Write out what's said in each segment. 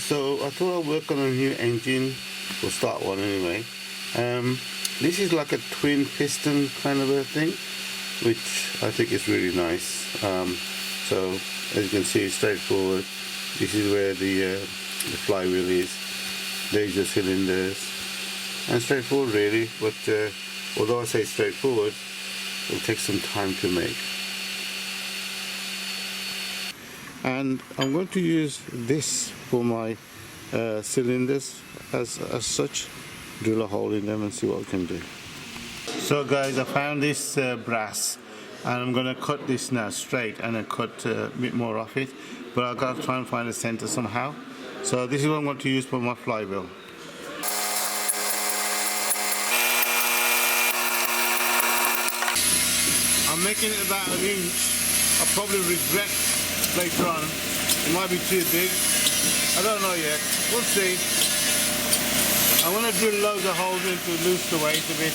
So I thought I'd work on a new engine, or start one anyway. This is like a twin piston kind of a thing, which I think is really nice. So as you can see, straightforward. This is where the flywheel is. There's the cylinders, and straightforward really. But although I say straightforward, it'll take some time to make. And I'm going to use this for my cylinders as such. Drill a hole in them and see what we can do. So guys, I found this brass, and I'm going to cut this now straight and then cut a bit more off it, but I've got to try and find a center somehow. So this is what I'm going to use for my flywheel. I'm making it about an inch. I'll probably regret later on. It might be too big. I don't know yet. We'll see. I'm going to drill loads of holes in to lose the weight a bit.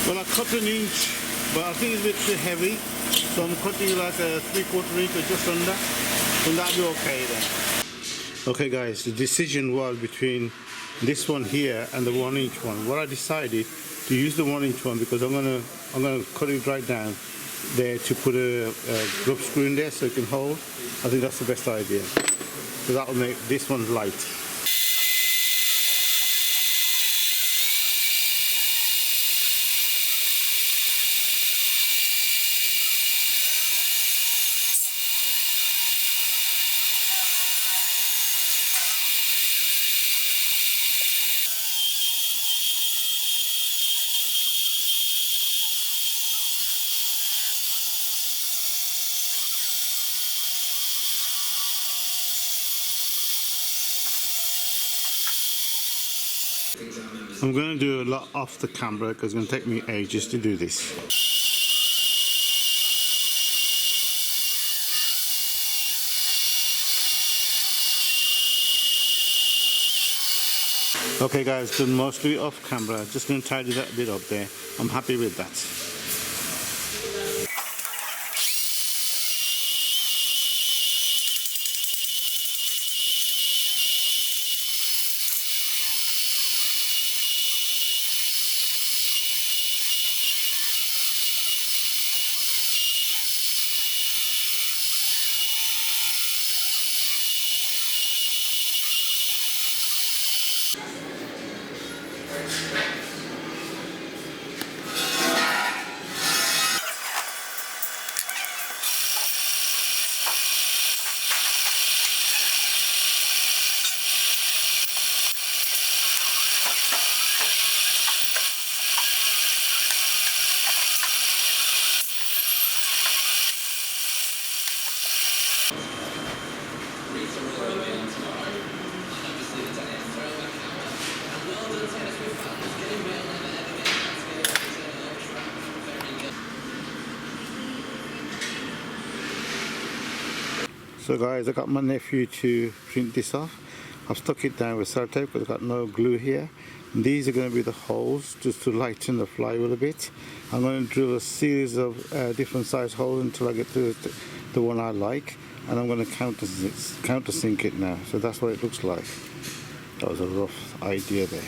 Well, I cut an inch, but I think it's a bit too heavy, so I'm cutting like a 3/4 inch or just under, and that'll be okay then. Okay guys, the decision was between this one here and the 1-inch one. What I decided to use the 1-inch one because I'm gonna cut it right down there to put a grub screw in there so it can hold. I think that's the best idea. So that will make this one light. I'm going to do a lot off the camera because it's going to take me ages to do this. Okay guys, done mostly off camera. Just going to tidy that bit up there. I'm happy with that. So guys, I got my nephew to print this off. I've stuck it down with sellotape because I've got no glue here. And these are going to be the holes just to lighten the flywheel a bit. I'm going to drill a series of different size holes until I get to the one I like, and I'm going to countersink it now. So that's what it looks like. That was a rough idea there.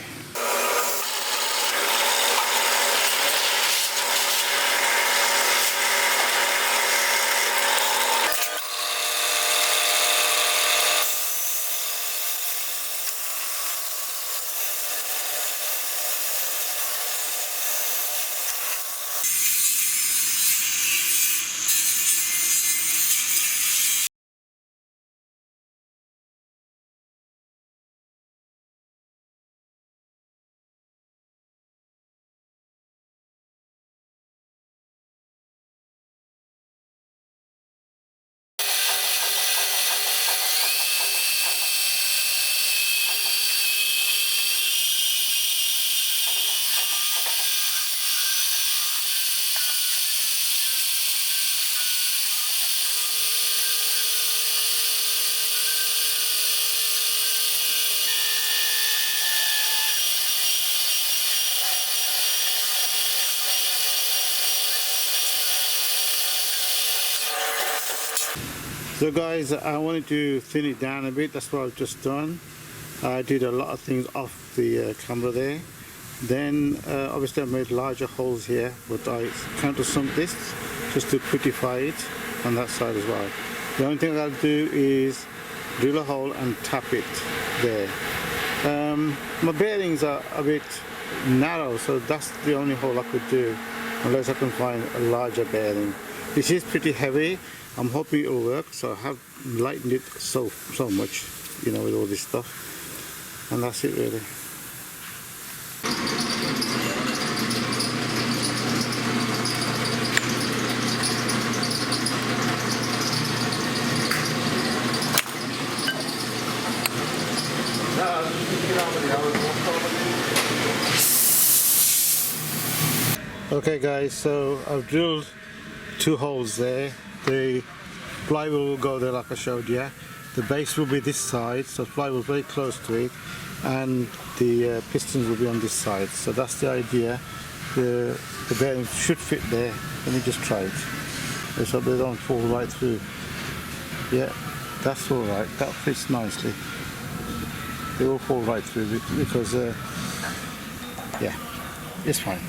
So guys, I wanted to thin it down a bit. That's what I've just done. I did a lot of things off the camera there. Then obviously I made larger holes here, but I countersunk this just to prettify it on that side as well. The only thing I'll do is drill a hole and tap it there. My bearings are a bit narrow, so that's the only hole I could do unless I can find a larger bearing. This is pretty heavy. I'm hoping it'll work, so I have lightened it so much, you know, with all this stuff, and that's it really. Okay guys, so I've drilled 2 holes there. The flywheel will go there like I showed you. The base will be this side, so flywheel very close to it, and the pistons will be on this side. So that's the idea. The bearings should fit there. Let me just try it. Let's hope they don't fall right through. Yeah, that's all right. That fits nicely. They will fall right through because yeah, it's fine.